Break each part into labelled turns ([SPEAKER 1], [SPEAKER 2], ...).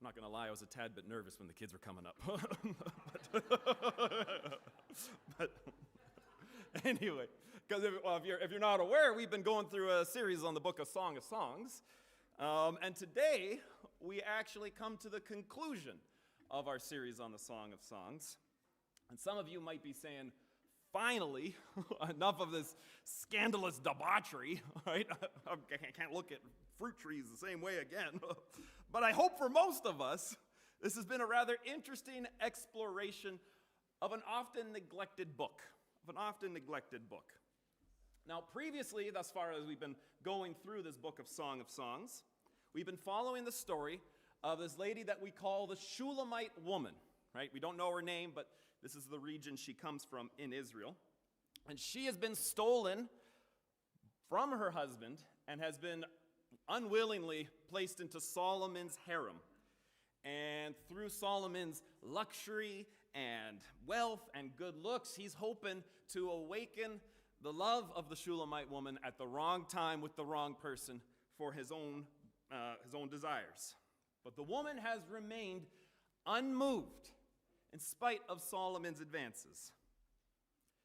[SPEAKER 1] I'm not going to lie, I was a tad bit nervous when the kids were coming up. but anyway, because if you're not aware, we've been going through a series on the book of Song of Songs. And today, we actually come to the conclusion of our series on the Song of Songs. And some of you might be saying, finally, enough of this scandalous debauchery, right? I can't look at fruit trees the same way again. But I hope for most of us, this has been a rather interesting exploration of an often neglected book. Now, previously, thus far as we've been going through this book of Song of Songs, we've been following the story of this lady that we call the Shulamite woman, right? We don't know her name, but this is the region she comes from in Israel. And she has been stolen from her husband and has been unwillingly placed into Solomon's harem. And through Solomon's luxury and wealth and good looks, he's hoping to awaken the love of the Shulamite woman at the wrong time with the wrong person for his own desires. But the woman has remained unmoved in spite of Solomon's advances.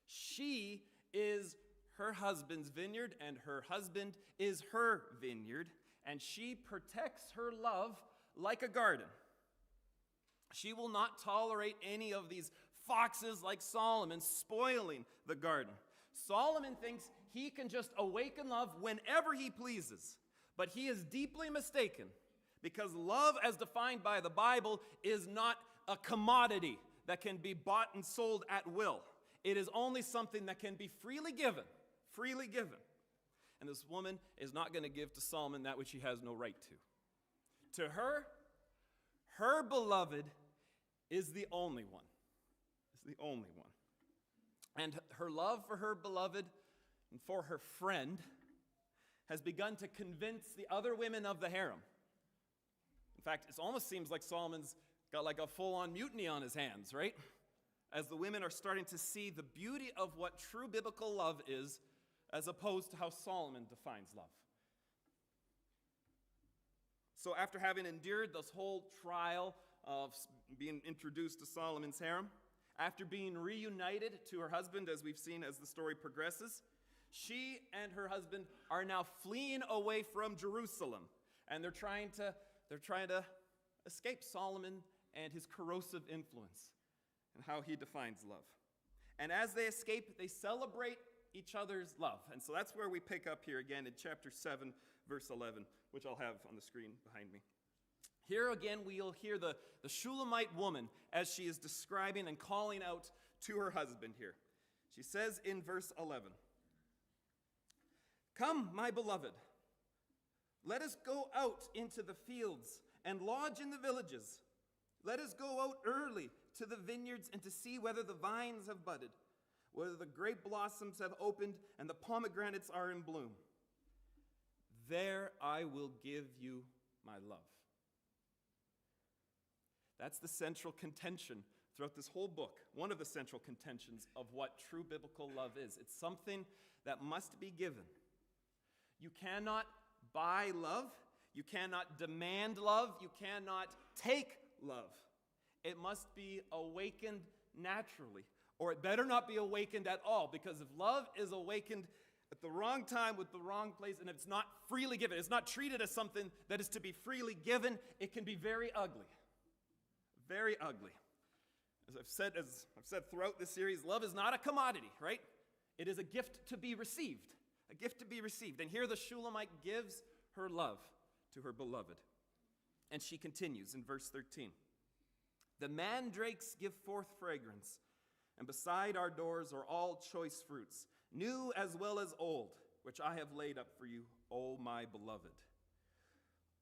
[SPEAKER 1] She is her husband's vineyard, and her husband is her vineyard, and she protects her love like a garden. She will not tolerate any of these foxes like Solomon spoiling the garden. Solomon thinks he can just awaken love whenever he pleases, but he is deeply mistaken, because love, as defined by the Bible, is not a commodity that can be bought and sold at will. It is only something that can be freely given. And this woman is not going to give to Solomon that which he has no right to. To her, her beloved is the only one. And her love for her beloved and for her friend has begun to convince the other women of the harem. In fact, it almost seems like Solomon's got like a full-on mutiny on his hands, right? As the women are starting to see the beauty of what true biblical love is, as opposed to how Solomon defines love. So after having endured this whole trial of being introduced to Solomon's harem, after being reunited to her husband, as we've seen as the story progresses, she and her husband are now fleeing away from Jerusalem, and they're trying to escape Solomon and his corrosive influence and how he defines love. And as they escape, they celebrate each other's love. And so that's where we pick up here again in chapter 7, verse 11, which I'll have on the screen behind me. Here again, we'll hear the Shulamite woman as she is describing and calling out to her husband here. She says in verse 11, "Come, my beloved, let us go out into the fields and lodge in the villages. Let us go out early to the vineyards and to see whether the vines have budded, whether the grape blossoms have opened and the pomegranates are in bloom. There I will give you my love." That's the central contention throughout this whole book, one of the central contentions of what true biblical love is. It's something that must be given. You cannot buy love. You cannot demand love. You cannot take love. It must be awakened naturally, or it better not be awakened at all, because if love is awakened at the wrong time with the wrong place, and it's not freely given, it's not treated as something that is to be freely given, it can be very ugly. Very ugly. As I've said throughout this series, love is not a commodity, right? It is a gift to be received. A gift to be received. And here the Shulamite gives her love to her beloved. And she continues in verse 13. "The mandrakes give forth fragrance, and beside our doors are all choice fruits, new as well as old, which I have laid up for you, O my beloved.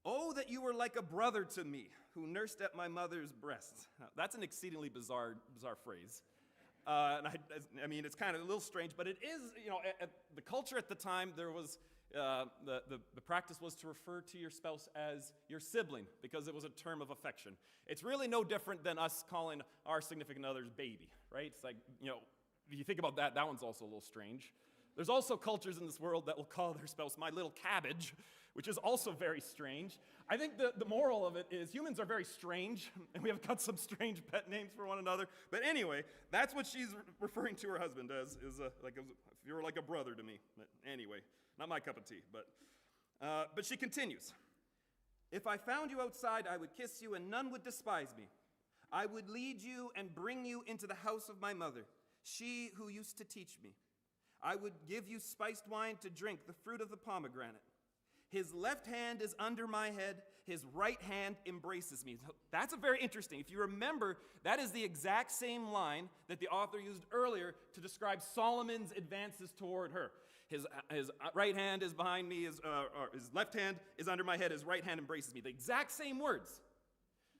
[SPEAKER 1] Oh, that you were like a brother to me, who nursed at my mother's breast." Now, that's an exceedingly bizarre phrase. I mean, it's kind of a little strange, but it is, at the culture at the time, there was, the practice was to refer to your spouse as your sibling, because it was a term of affection. It's really no different than us calling our significant other's baby, right? It's like, if you think about that, that one's also a little strange. There's also cultures in this world that will call their spouse my little cabbage, which is also very strange. I think the moral of it is humans are very strange, and we have got some strange pet names for one another. But anyway, that's what she's referring to her husband as, if you were like a brother to me. But anyway, not my cup of tea. But she continues. If I found you outside, I would kiss you, and none would despise me. I would lead you and bring you into the house of my mother, she who used to teach me. I would give you spiced wine to drink, the fruit of the pomegranate. His left hand is under my head, his right hand embraces me. So that's a very interesting. If you remember, that is the exact same line that the author used earlier to describe Solomon's advances toward her. His right hand is behind me, his left hand is under my head, his right hand embraces me. The exact same words.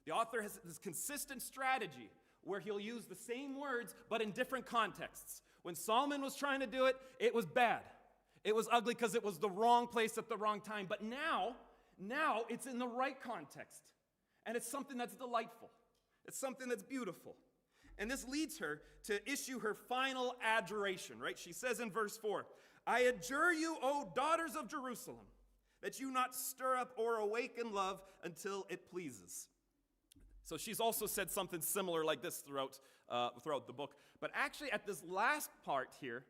[SPEAKER 1] The author has this consistent strategy where he'll use the same words but in different contexts. When Solomon was trying to do it, it was bad. It was ugly because it was the wrong place at the wrong time. But now it's in the right context. And it's something that's delightful. It's something that's beautiful. And this leads her to issue her final adjuration, right? She says in verse 4, I adjure you, O daughters of Jerusalem, that you not stir up or awaken love until it pleases. So she's also said something similar like this throughout the book. But actually at this last part here,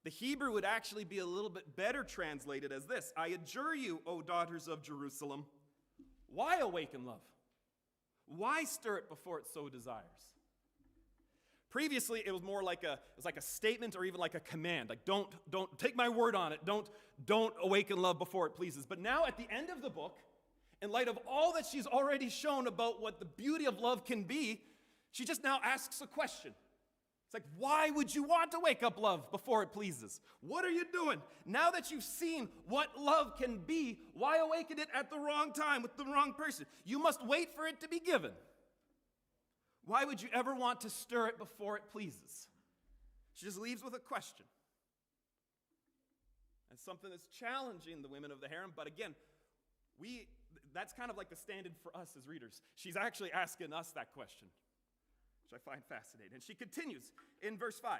[SPEAKER 1] the Hebrew would actually be a little bit better translated as this. I adjure you, O daughters of Jerusalem, why awaken love? Why stir it before it so desires? Previously, it was more like a statement or even like a command. Like, don't take my word on it. Don't awaken love before it pleases. But now at the end of the book, in light of all that she's already shown about what the beauty of love can be, she just now asks a question. It's like, why would you want to wake up love before it pleases? What are you doing? Now that you've seen what love can be, why awaken it at the wrong time with the wrong person? You must wait for it to be given. Why would you ever want to stir it before it pleases? She just leaves with a question. And something that's challenging the women of the harem, but again, that's kind of like the stand-in for us as readers. She's actually asking us that question, which I find fascinating. And she continues in verse 5.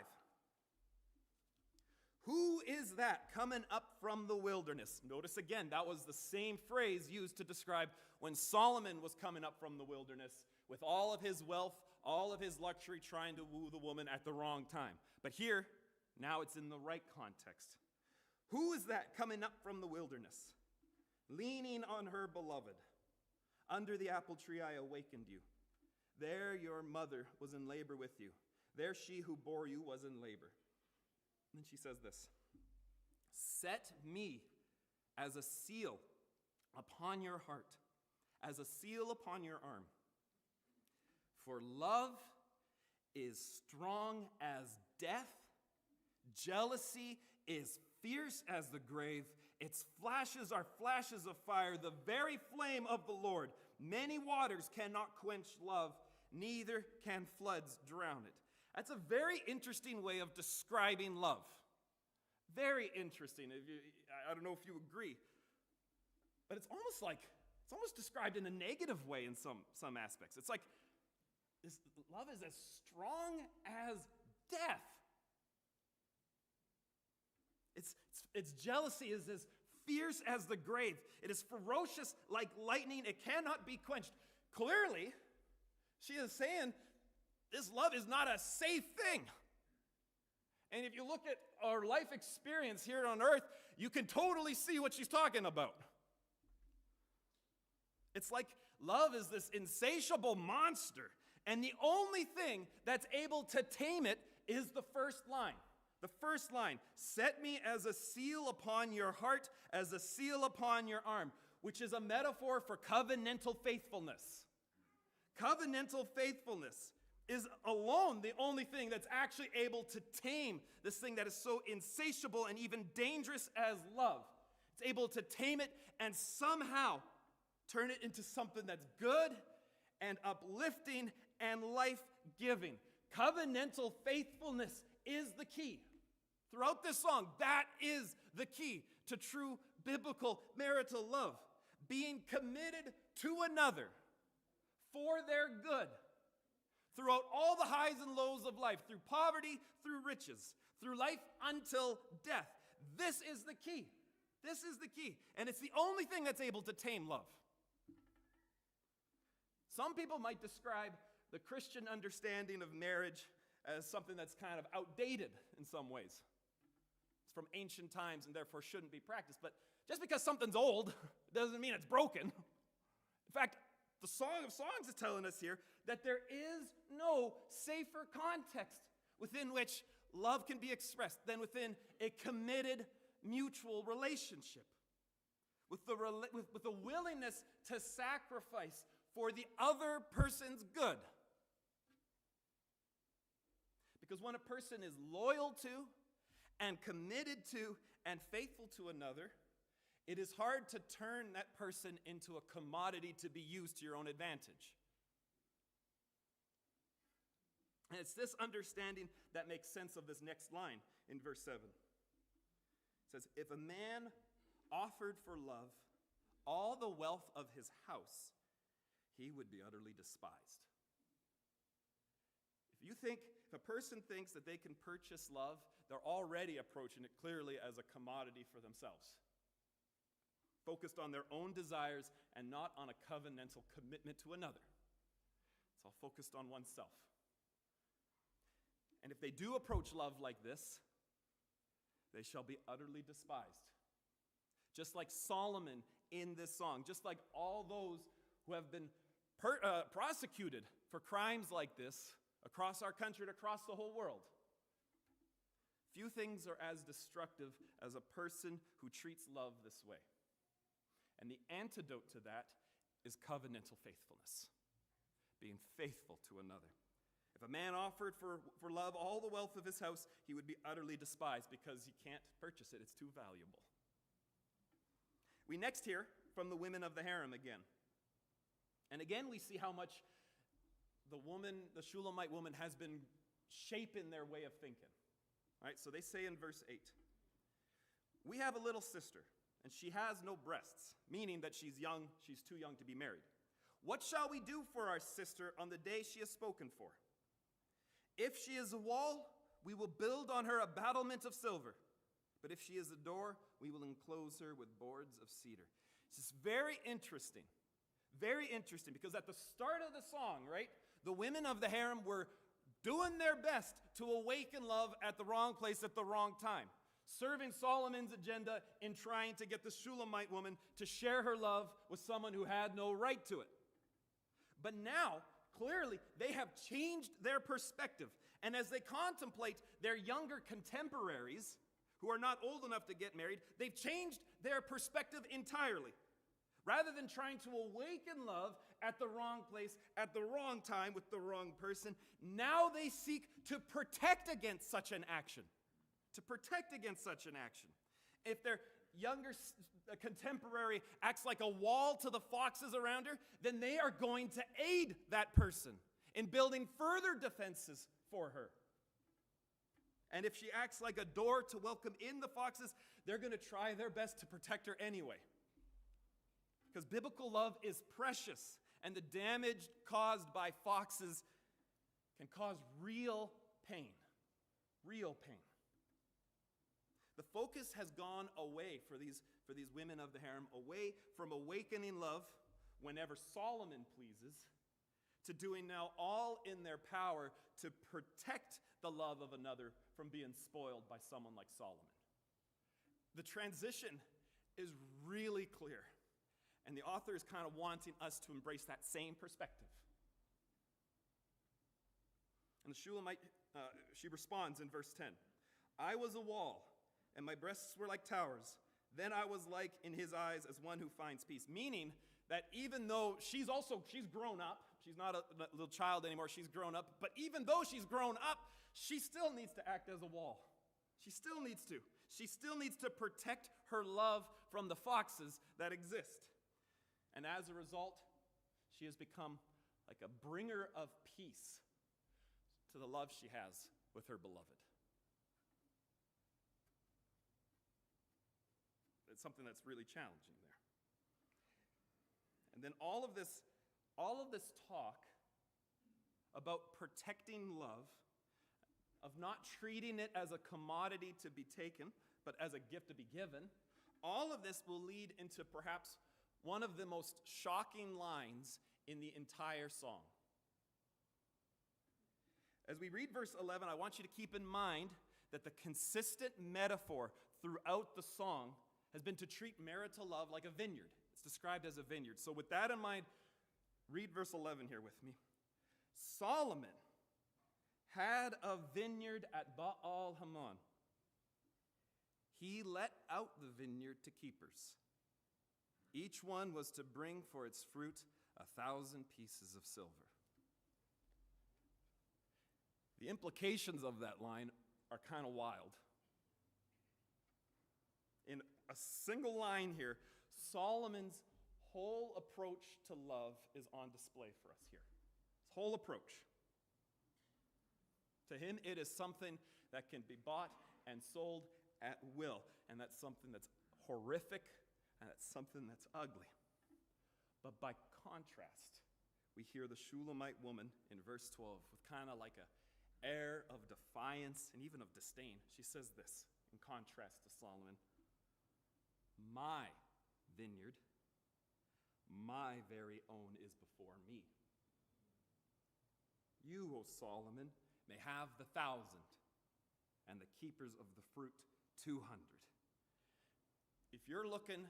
[SPEAKER 1] Who is that coming up from the wilderness? Notice again, that was the same phrase used to describe when Solomon was coming up from the wilderness with all of his wealth, all of his luxury, trying to woo the woman at the wrong time. But here, now it's in the right context. Who is that coming up from the wilderness, leaning on her beloved? Under the apple tree I awakened you. There your mother was in labor with you. There she who bore you was in labor. And then she says this, set me as a seal upon your heart, as a seal upon your arm. For love is strong as death. Jealousy is fierce as the grave. Its flashes are flashes of fire, the very flame of the Lord. Many waters cannot quench love, neither can floods drown it. That's a very interesting way of describing love. Very interesting. I don't know if you agree. But it's almost described in a negative way in some aspects. It's like, this love is as strong as death. Its jealousy is as fierce as the grave. It is ferocious like lightning. It cannot be quenched. Clearly, she is saying this love is not a safe thing. And if you look at our life experience here on earth, you can totally see what she's talking about. It's like love is this insatiable monster. And the only thing that's able to tame it is the first line. The first line, set me as a seal upon your heart, as a seal upon your arm, which is a metaphor for covenantal faithfulness. Covenantal faithfulness is alone the only thing that's actually able to tame this thing that is so insatiable and even dangerous as love. It's able to tame it and somehow turn it into something that's good and uplifting and life-giving. Covenantal faithfulness is the key. Throughout this song, that is the key to true biblical marital love. Being committed to another for their good throughout all the highs and lows of life, through poverty, through riches, through life until death. This is the key. This is the key. And it's the only thing that's able to tame love. Some people might describe the Christian understanding of marriage as something that's kind of outdated in some ways. It's from ancient times and therefore shouldn't be practiced. But just because something's old doesn't mean it's broken. In fact, the Song of Songs is telling us here that there is no safer context within which love can be expressed than within a committed mutual relationship. With the willingness to sacrifice for the other person's good. Because when a person is loyal to and committed to and faithful to another, it is hard to turn that person into a commodity to be used to your own advantage. And it's this understanding that makes sense of this next line in verse 7. It says, if a man offered for love all the wealth of his house, he would be utterly despised. If a person thinks that they can purchase love, they're already approaching it clearly as a commodity for themselves. Focused on their own desires and not on a covenantal commitment to another. It's all focused on oneself. And if they do approach love like this, they shall be utterly despised. Just like Solomon in this song, just like all those who have been prosecuted for crimes like this across our country and across the whole world. Few things are as destructive as a person who treats love this way. And the antidote to that is covenantal faithfulness, being faithful to another. If a man offered for love all the wealth of his house, he would be utterly despised because he can't purchase it. It's too valuable. We next hear from the women of the harem again. And again, we see how much the Shulamite woman has been shaping their way of thinking. All right, so they say in verse 8, we have a little sister, and she has no breasts, meaning that she's young, she's too young to be married. What shall we do for our sister on the day she is spoken for? If she is a wall, we will build on her a battlement of silver. But if she is a door, we will enclose her with boards of cedar. This is very interesting, because at the start of the song, right, the women of the harem were doing their best to awaken love at the wrong place at the wrong time, serving Solomon's agenda in trying to get the Shulamite woman to share her love with someone who had no right to it. But now, clearly, they have changed their perspective. And as they contemplate their younger contemporaries, who are not old enough to get married, they've changed their perspective entirely. Rather than trying to awaken love at the wrong place, at the wrong time, with the wrong person, now they seek to protect against such an action. To protect against such an action. If their younger contemporary acts like a wall to the foxes around her, then they are going to aid that person in building further defenses for her. And if she acts like a door to welcome in the foxes, they're going to try their best to protect her anyway. Because biblical love is precious, and the damage caused by foxes can cause real pain. Real pain. The focus has gone away for these women of the harem, away from awakening love whenever Solomon pleases, to doing now all in their power to protect the love of another from being spoiled by someone like Solomon. The transition is really clear. And the author is kind of wanting us to embrace that same perspective. And the Shulamite, she responds in verse 10. I was a wall, and my breasts were like towers. Then I was like in his eyes as one who finds peace. Meaning that even though she's grown up, she's not a little child anymore, she's grown up. But even though she's grown up, she still needs to act as a wall. She still needs to. She still needs to protect her love from the foxes that exist. And as a result, she has become like a bringer of peace to the love she has with her beloved. It's something that's really challenging there. And then all of this talk about protecting love, of not treating it as a commodity to be taken, but as a gift to be given, all of this will lead into perhaps one of the most shocking lines in the entire song. As we read verse 11, I want you to keep in mind that the consistent metaphor throughout the song has been to treat marital love like a vineyard. It's described as a vineyard. So with that in mind, read verse 11 here with me. Solomon had a vineyard at Baal Hamon. He let out the vineyard to keepers. Each one was to bring for its fruit 1,000 pieces of silver. The implications of that line are kind of wild. In a single line here, Solomon's whole approach to love is on display for us here. His whole approach. To him, it is something that can be bought and sold at will. And that's something that's horrific, and that's something that's ugly. But by contrast, we hear the Shulamite woman in verse 12 with kind of like an air of defiance and even of disdain. She says this in contrast to Solomon. My vineyard, my very own is before me. You, O Solomon, may have 1,000, and the keepers of the fruit 200. If you're looking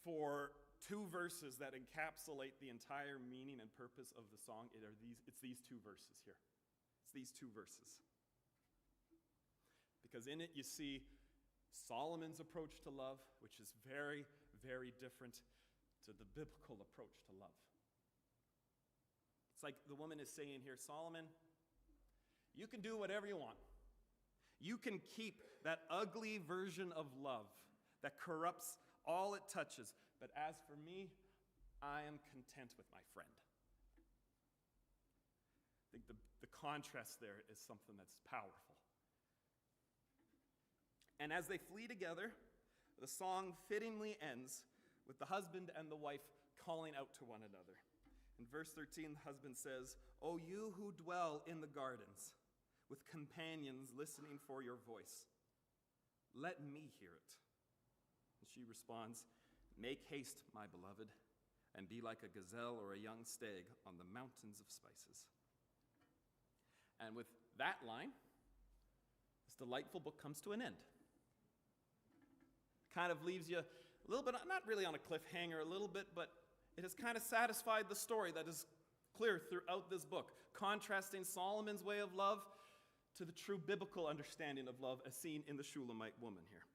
[SPEAKER 1] for two verses that encapsulate the entire meaning and purpose of the song, it's these two verses here. It's these two verses. Because in it you see Solomon's approach to love, which is very, very different to the biblical approach to love. It's like the woman is saying here, Solomon, you can do whatever you want. You can keep that ugly version of love that corrupts all it touches. But as for me, I am content with my friend. I think the contrast there is something that's powerful. And as they flee together, the song fittingly ends with the husband and the wife calling out to one another. In verse 13, the husband says, "O you who dwell in the gardens, with companions listening for your voice, let me hear it." And she responds, "Make haste, my beloved, and be like a gazelle or a young stag on the mountains of spices." And with that line, this delightful book comes to an end. Kind of leaves you a little bit, not really on a cliffhanger a little bit, but it has kind of satisfied the story that is clear throughout this book, contrasting Solomon's way of love to the true biblical understanding of love as seen in the Shulamite woman here.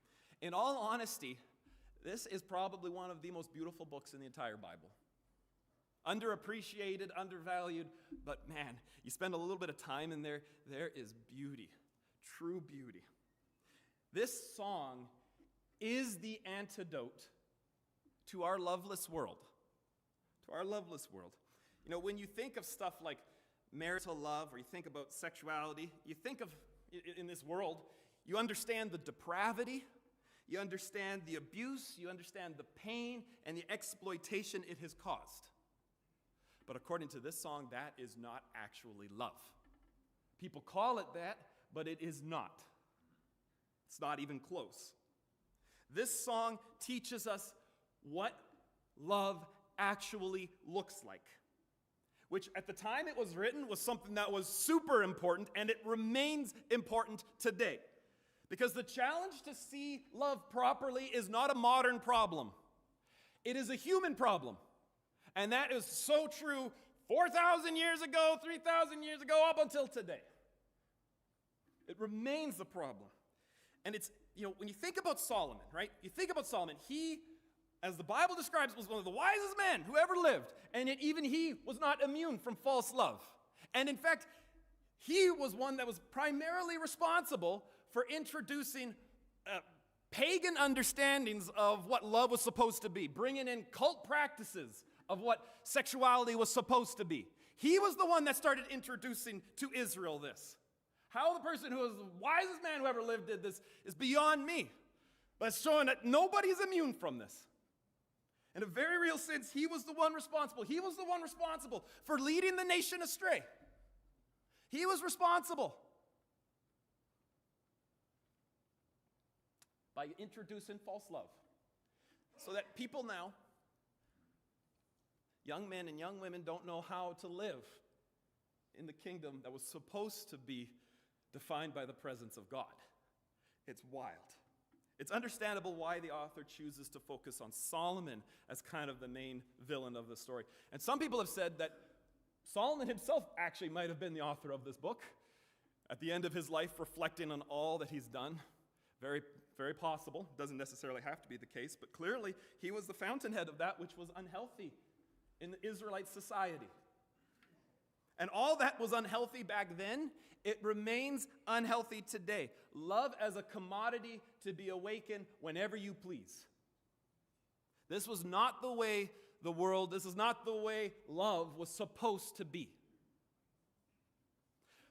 [SPEAKER 1] In all honesty, this is probably one of the most beautiful books in the entire Bible. Underappreciated, undervalued, but man, you spend a little bit of time in there, there is beauty, true beauty. This song is the antidote to our loveless world. To our loveless world. You know, when you think of stuff like marital love, or you think about sexuality, you think of, in this world, you understand the depravity, you understand the abuse, you understand the pain and the exploitation it has caused. But according to this song, that is not actually love. People call it that, but it is not. It's not even close. This song teaches us what love actually looks like, which at the time it was written was something that was super important, and it remains important today. Because the challenge to see love properly is not a modern problem. It is a human problem. And that is so true 4,000 years ago, 3,000 years ago, up until today. It remains a problem. And it's, you know, when you think about Solomon, right? You think about Solomon, he, as the Bible describes, was one of the wisest men who ever lived. And yet even he was not immune from false love. And in fact, he was one that was primarily responsible for introducing pagan understandings of what love was supposed to be, bringing in cult practices of what sexuality was supposed to be. He was the one that started introducing to Israel this. How the person who was the wisest man who ever lived did this is beyond me. But it's showing that nobody's immune from this. In a very real sense, he was the one responsible. He was the one responsible for leading the nation astray. He was responsible by introducing false love So that people now, young men and young women, don't know how to live in the kingdom that was supposed to be defined by the presence of God. It's wild. It's understandable why the author chooses to focus on Solomon as kind of the main villain of the story. And some people have said that Solomon himself actually might have been the author of this book, at the end of his life reflecting on all that he's done. Very, very possible. Doesn't necessarily have to be the case, but clearly he was the fountainhead of that which was unhealthy in the Israelite society. And all that was unhealthy back then, it remains unhealthy today. Love as a commodity to be awakened whenever you please. This was not the way the world, this is not the way love was supposed to be.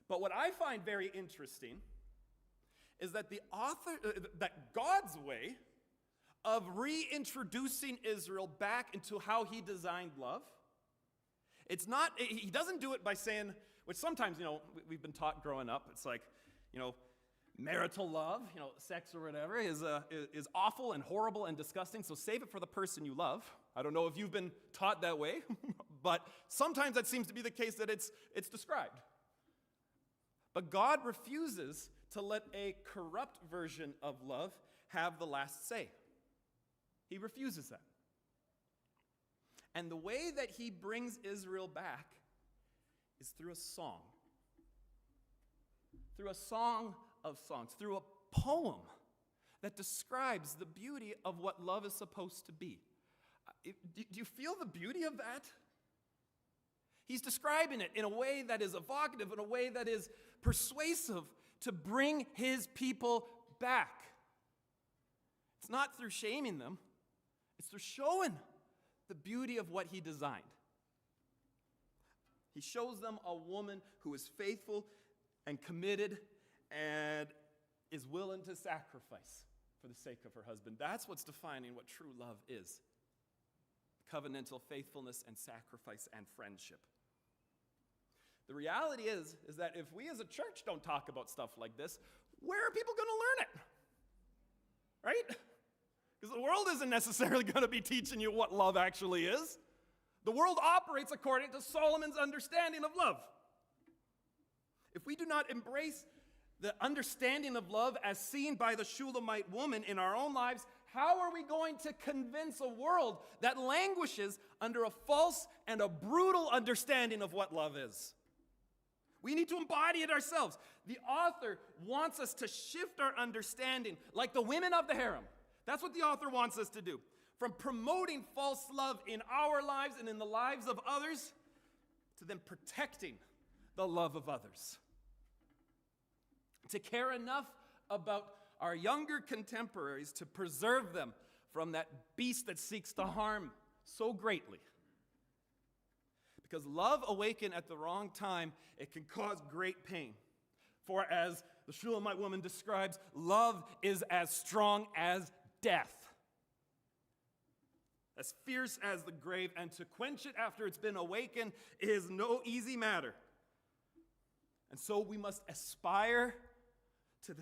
[SPEAKER 1] But what I find very interesting is that that God's way of reintroducing Israel back into how he designed love, it's not, he doesn't do it by saying, which sometimes, we've been taught growing up, it's like, marital love, sex or whatever, is awful and horrible and disgusting, so save it for the person you love. I don't know if you've been taught that way, but sometimes that seems to be the case that it's described. But God refuses to let a corrupt version of love have the last say. He refuses that. And the way that he brings Israel back is through a song. Through a song of songs, through a poem that describes the beauty of what love is supposed to be. Do you feel the beauty of that? He's describing it in a way that is evocative, in a way that is persuasive to bring his people back. It's not through shaming them, it's through showing the beauty of what he designed. He shows them a woman who is faithful and committed and is willing to sacrifice for the sake of her husband. That's what's defining what true love is. Covenantal faithfulness and sacrifice and friendship. The reality is that if we as a church don't talk about stuff like this, where are people going to learn it? Right? Because the world isn't necessarily going to be teaching you what love actually is. The world operates according to Solomon's understanding of love. If we do not embrace the understanding of love as seen by the Shulamite woman in our own lives, how are we going to convince a world that languishes under a false and a brutal understanding of what love is? We need to embody it ourselves. The author wants us to shift our understanding like the women of the harem. That's what the author wants us to do. From promoting false love in our lives and in the lives of others to then protecting the love of others. To care enough about our younger contemporaries to preserve them from that beast that seeks to harm so greatly. Because love awakened at the wrong time, it can cause great pain. For as the Shulamite woman describes, love is as strong as death. As fierce as the grave, and to quench it after it's been awakened is no easy matter. And so we must aspire to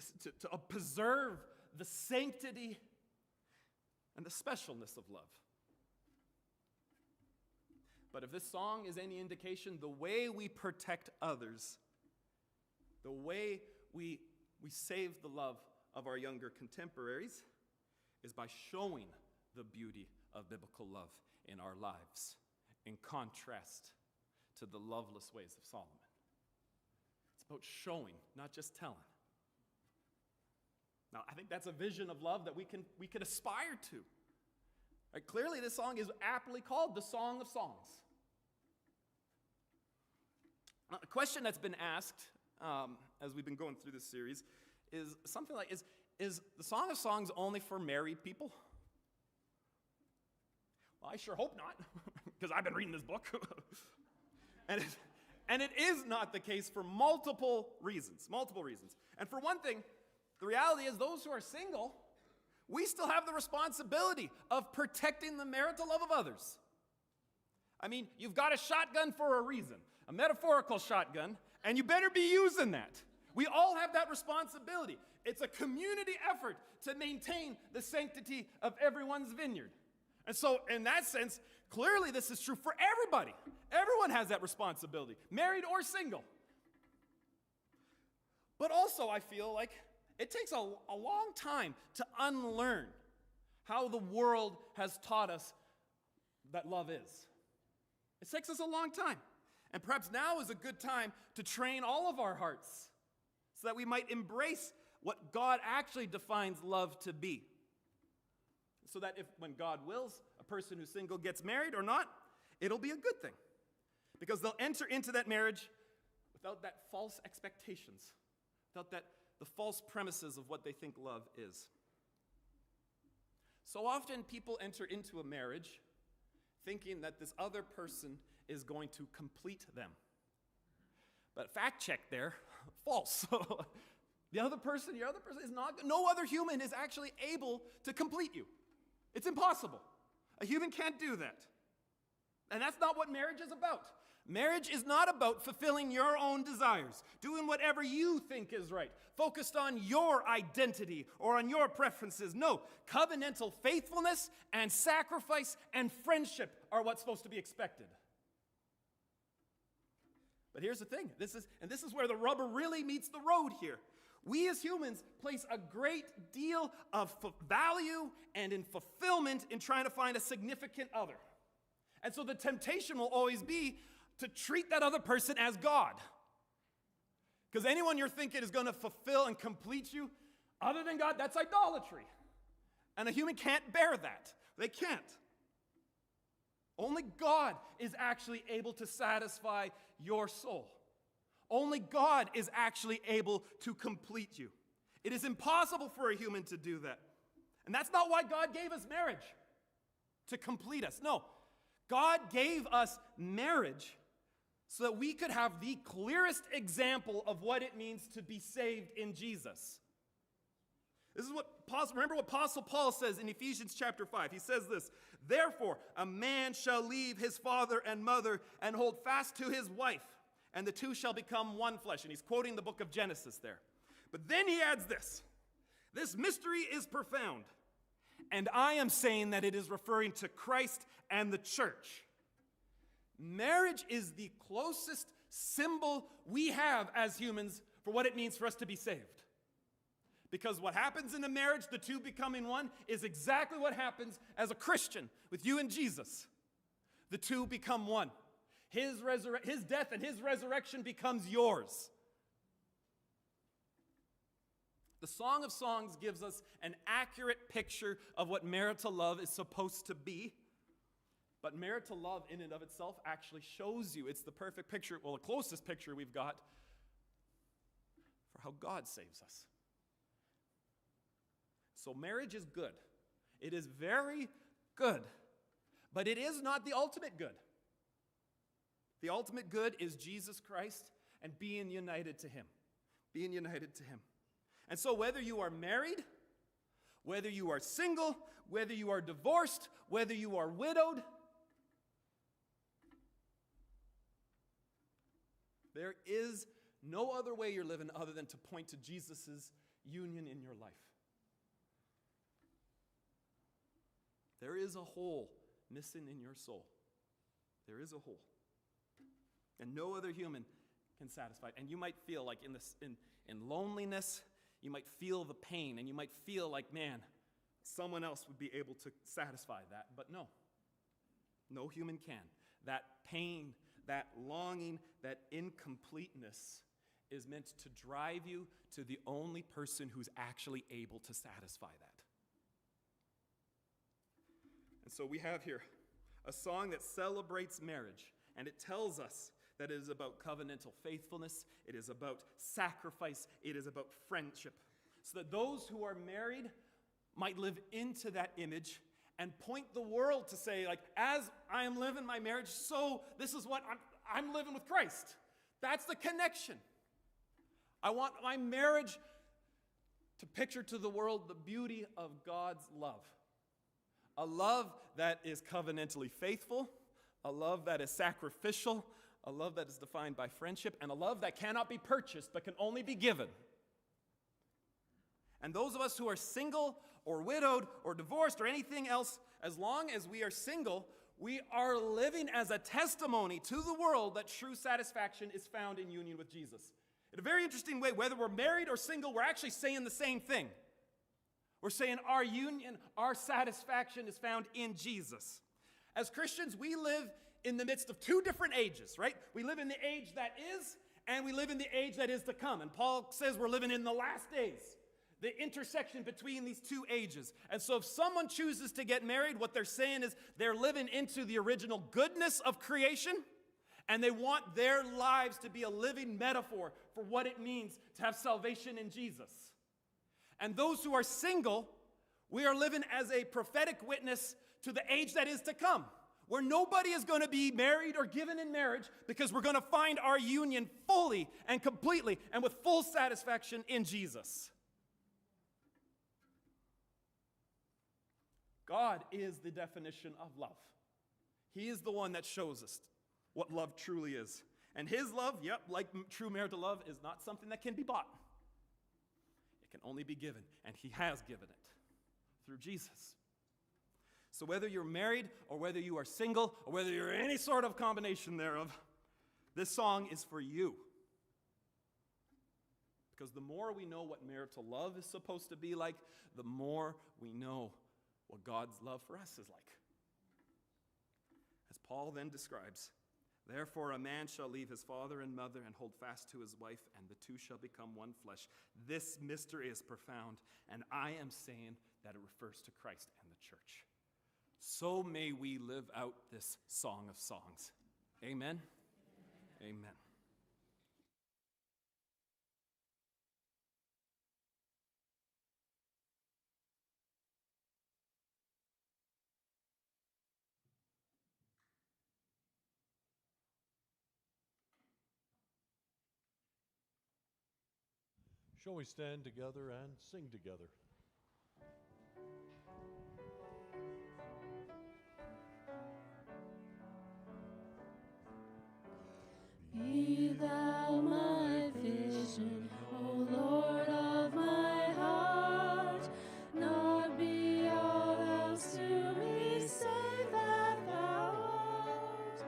[SPEAKER 1] preserve the sanctity and the specialness of love. But if this song is any indication, the way we protect others, the way we save the love of our younger contemporaries, is by showing the beauty of biblical love in our lives, in contrast to the loveless ways of Solomon. It's about showing, not just telling. Now, I think that's a vision of love that we can aspire to. Right? Clearly, this song is aptly called the Song of Songs. Now, the question that's been asked as we've been going through this series is something like, is the Song of Songs only for married people? Well, I sure hope not, because I've been reading this book. and it is not the case for multiple reasons. And for one thing, the reality is those who are single, we still have the responsibility of protecting the marital love of others. I mean, you've got a shotgun for a reason, a metaphorical shotgun, and you better be using that. We all have that responsibility. It's a community effort to maintain the sanctity of everyone's vineyard. And so, in that sense, clearly this is true for everybody. Everyone has that responsibility, married or single. But also, I feel like it takes a long time to unlearn how the world has taught us that love is. It takes us a long time. And perhaps now is a good time to train all of our hearts so that we might embrace what God actually defines love to be. So that if, when God wills, a person who's single gets married or not, it'll be a good thing. Because they'll enter into that marriage without that false expectations, without the false premises of what they think love is. So often people enter into a marriage thinking that this other person is going to complete them. But fact check there, false. Your other person is not, no other human is actually able to complete you. It's impossible. A human can't do that. And that's not what marriage is about. Marriage is not about fulfilling your own desires, doing whatever you think is right, focused on your identity or on your preferences. No, covenantal faithfulness and sacrifice and friendship are what's supposed to be expected. But here's the thing, this is where the rubber really meets the road here. We as humans place a great deal of value and in fulfillment in trying to find a significant other. And so the temptation will always be to treat that other person as God. Because anyone you're thinking is going to fulfill and complete you, other than God, that's idolatry. And a human can't bear that. They can't. Only God is actually able to satisfy your soul. Only God is actually able to complete you. It is impossible for a human to do that. And that's not why God gave us marriage, to complete us. No, God gave us marriage so that we could have the clearest example of what it means to be saved in Jesus. This is remember what Apostle Paul says in Ephesians chapter 5. He says this, "Therefore, a man shall leave his father and mother and hold fast to his wife, and the two shall become one flesh." And he's quoting the book of Genesis there. But then he adds this, "This mystery is profound, and I am saying that it is referring to Christ and the church." Marriage is the closest symbol we have as humans for what it means for us to be saved. Because what happens in a marriage, the two becoming one, is exactly what happens as a Christian with you and Jesus. The two become one. His death and his resurrection becomes yours. The Song of Songs gives us an accurate picture of what marital love is supposed to be. But marital love in and of itself actually shows you, it's the perfect picture, well, the closest picture we've got for how God saves us. So marriage is good. It is very good. But it is not the ultimate good. The ultimate good is Jesus Christ and being united to him. Being united to him. And so whether you are married, whether you are single, whether you are divorced, whether you are widowed, there is no other way you're living other than to point to Jesus' union in your life. There is a hole missing in your soul. There is a hole. And no other human can satisfy it. And you might feel like in loneliness, you might feel the pain, and you might feel like, man, someone else would be able to satisfy that. But no. No human can. That pain, that longing, that incompleteness is meant to drive you to the only person who's actually able to satisfy that. And so we have here a song that celebrates marriage, and it tells us that it is about covenantal faithfulness, it is about sacrifice, it is about friendship, so that those who are married might live into that image and point the world to say, like, as I am living my marriage, so this is what I'm living with Christ. That's the connection. I want my marriage to picture to the world the beauty of God's love. A love that is covenantally faithful, a love that is sacrificial, a love that is defined by friendship, and a love that cannot be purchased but can only be given. And those of us who are single or widowed or divorced or anything else as long as we are single, we are living as a testimony to the world that true satisfaction is found in union with Jesus. In a very interesting way, whether we're married or single, we're actually saying the same thing. We're saying our union, our satisfaction is found in Jesus. As Christians, we live in the midst of two different ages, right? We live in the age that is, and we live in the age that is to come. And Paul says we're living in the last days, the intersection between these two ages. And so if someone chooses to get married, what they're saying is they're living into the original goodness of creation, and they want their lives to be a living metaphor for what it means to have salvation in Jesus. And those who are single, we are living as a prophetic witness to the age that is to come, where nobody is going to be married or given in marriage because we're going to find our union fully and completely and with full satisfaction in Jesus. God is the definition of love. He is the one that shows us what love truly is. And his love, like true marital love, is not something that can be bought. It can only be given, and he has given it through Jesus. So whether you're married or whether you are single or whether you're any sort of combination thereof, this song is for you. Because the more we know what marital love is supposed to be like, the more we know what God's love for us is like. As Paul then describes, therefore a man shall leave his father and mother and hold fast to his wife, and the two shall become one flesh. This mystery is profound, and I am saying that it refers to Christ and the church. So may we live out this song of songs. Amen? Amen.
[SPEAKER 2] Shall we stand together and sing together?
[SPEAKER 3] Be thou my vision, O Lord of my heart, not be all else to me, save that thou art.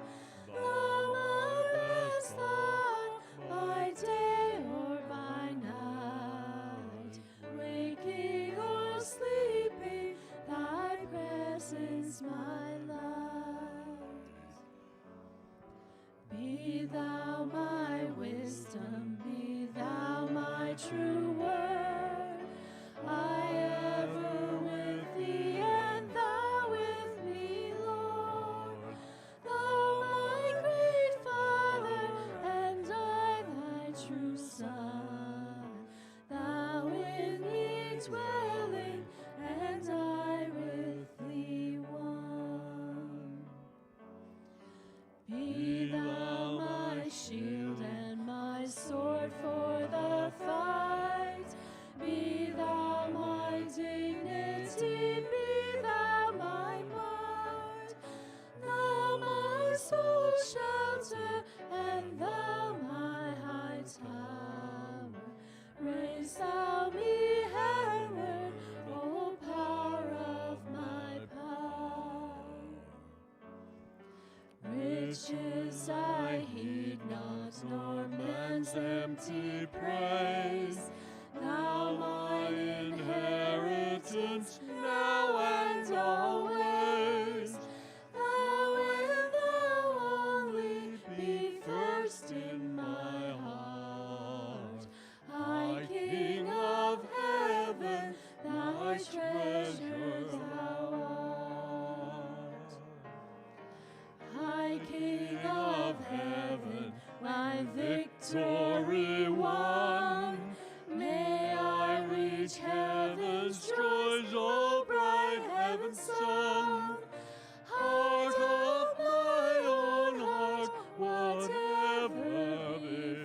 [SPEAKER 3] Thou my best thought, by day or by night, waking or sleeping, thy presence my light. Be thou my wisdom, be thou my true word. I ever with thee, and thou with me, Lord. Thou my great Father, and I thy true Son. Thou in me dwelling, and I with thee one. Be thou my shield and my sword for the fight. Be thou my dignity, be thou my might. Thou my soul's shelter, and thou my high tower. Raise thou me heavenward, O power of my power. Riches I heed not, nor man's empty praise. Thou my inheritance, now and always. Thou and thou only, be first in my heart. High King of heaven, thy treasure thou art. High King of heaven, my victory won. May I reach heaven's joys, O bright heaven's sun. Heart of my own heart, whatever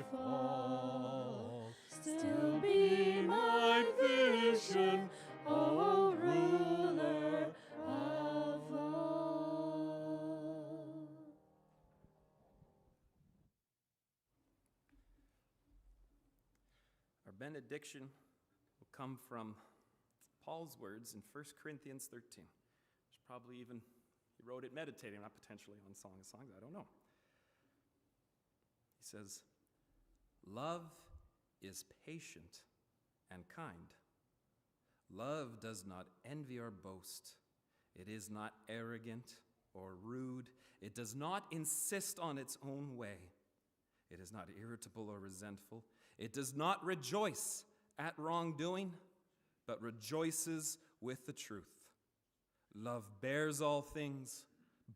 [SPEAKER 3] befall, still be my vision, O ruler of all.
[SPEAKER 1] Our benediction will come from Paul's words in 1 Corinthians 13, which Probably even he wrote it meditating, not potentially on Song of Songs, I don't know. He says, love is patient and kind. Love does not envy or boast. It is not arrogant or rude. It does not insist on its own way. It is not irritable or resentful. It does not rejoice at wrongdoing, but rejoices with the truth. Love bears all things,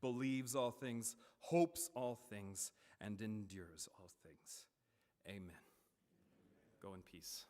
[SPEAKER 1] believes all things, hopes all things, and endures all things. Amen. Go in peace.